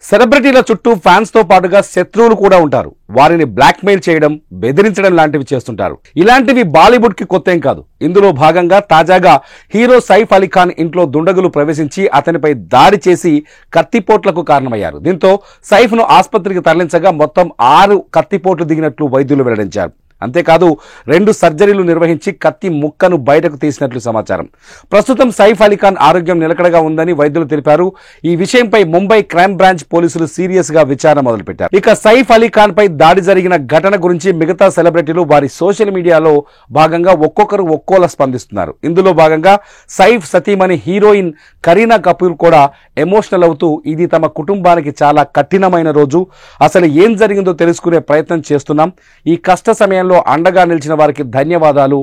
సెలబ్రిటీల చుట్టూ ఫ్యాన్స్ తో పాటుగా శత్రువులు కూడా ఉంటారు. వారిని బ్లాక్మెయిల్ చేయడం, బెదిరించడం లాంటివి చేస్తుంటారు. ఇలాంటివి బాలీవుడ్ కి కొత్తేం కాదు. ఇందులో భాగంగా తాజాగా హీరో సైఫ్ అలీ ఖాన్ ఇంట్లో దుండగులు ప్రవేశించి అతనిపై దాడి చేసి కత్తిపోట్లకు కారణమయ్యారు. దీంతో సైఫ్ ను ఆసుపత్రికి తరలించగా మొత్తం 6 కత్తిపోట్లు దిగినట్లు వైద్యులు వెల్లడించారు. అంతేకాదు 2 సర్జరీలు నిర్వహించి కత్తి ముక్కను బయటకు తీసినట్లు సమాచారం. ప్రస్తుతం సైఫ్ అలీ ఖాన్ ఆరోగ్యం నిలకడగా ఉందని వైద్యులు తెలిపారు. ఈ విషయంపై ముంబై క్రైమ్ బ్రాంచ్ పోలీసులు సీరియస్ గా విచారణ మొదలుపెట్టారు. ఇక సైఫ్ అలీ ఖాన్ పై దాడి జరిగిన ఘటన గురించి మిగతా సెలబ్రిటీలు వారి సోషల్ మీడియాలో భాగంగా ఒక్కొక్కరు ఒక్కోలా స్పందిస్తున్నారు. ఇందులో భాగంగా సైఫ్ సతీమణి హీరోయిన్ కరీనా కపూర్ కూడా ఎమోషనల్ అవుతూ ఇది తమ కుటుంబానికి చాలా కఠినమైన రోజు, అసలు ఏం జరిగిందో తెలుసుకునే ప్రయత్నం చేస్తున్నాం, ఈ కష్ట సమయంలో అండగా నిలిచిన వారికి ధన్యవాదాలు,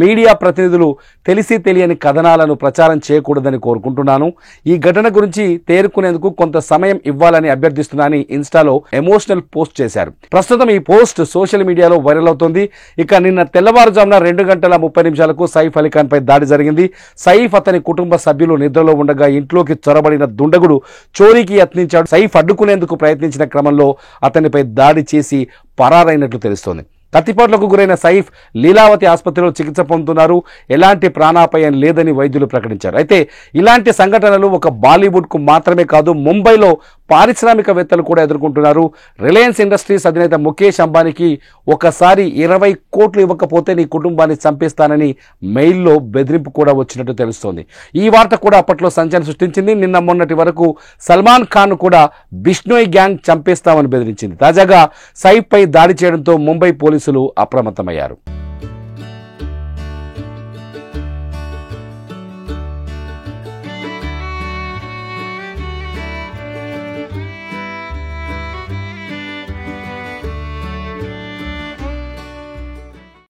మీడియా ప్రతినిధులు తెలిసి తెలియని కథనాలను ప్రచారం చేయకూడదని కోరుకుంటున్నాను, ఈ ఘటన గురించి తేరుకునేందుకు కొంత సమయం ఇవ్వాలని అభ్యర్థిస్తున్నానని ఇన్స్టాలో ఎమోషనల్ పోస్ట్ చేశారు. ప్రస్తుతం ఈ పోస్ట్ సోషల్ మీడియాలో వైరల్ అవుతోంది. ఇక నిన్న తెల్లవారుజామున 2:30 సైఫ్ అలీ ఖాన్ పై దాడి జరిగింది. సైఫ్ అతని కుటుంబ సభ్యులు నిద్రలో ఉండగా ఇంట్లోకి చొరబడిన దుండగుడు చోరీకి యత్నించాడు. సైఫ్ అడ్డుకునేందుకు ప్రయత్నించిన క్రమంలో అతనిపై దాడి చేసి పరారైనట్లు తెలుస్తోంది. కత్తిపోట్లకు గురైన సైఫ్ లీలావతి ఆసుపత్రిలో చికిత్స పొందుతున్నారు. ఎలాంటి ప్రాణాపాయం లేదని వైద్యులు ప్రకటించారు. అయితే ఇలాంటి సంఘటనలు ఒక బాలీవుడ్ కు మాత్రమే కాదు, ముంబైలో పారిశ్రామికవేత్తలు కూడా ఎదుర్కొంటున్నారు. రిలయన్స్ ఇండస్ట్రీస్ అధినేత ముఖేష్ అంబానీకి ఒకసారి 20 కోట్లు ఇవ్వకపోతే నీ కుటుంబాన్ని చంపేస్తానని మెయిల్లో బెదిరింపు కూడా వచ్చినట్టు తెలుస్తోంది. ఈ వార్త కూడా అప్పట్లో సంచలనం సృష్టించింది. నిన్న మొన్నటి వరకు సల్మాన్ ఖాన్ కూడా బిష్నోయ్ గ్యాంగ్ చంపేస్తామని బెదిరించింది. తాజాగా సైఫ్ పై దాడి చేయడంతో ముంబై పోలీసులు అప్రమత్తమయ్యారు.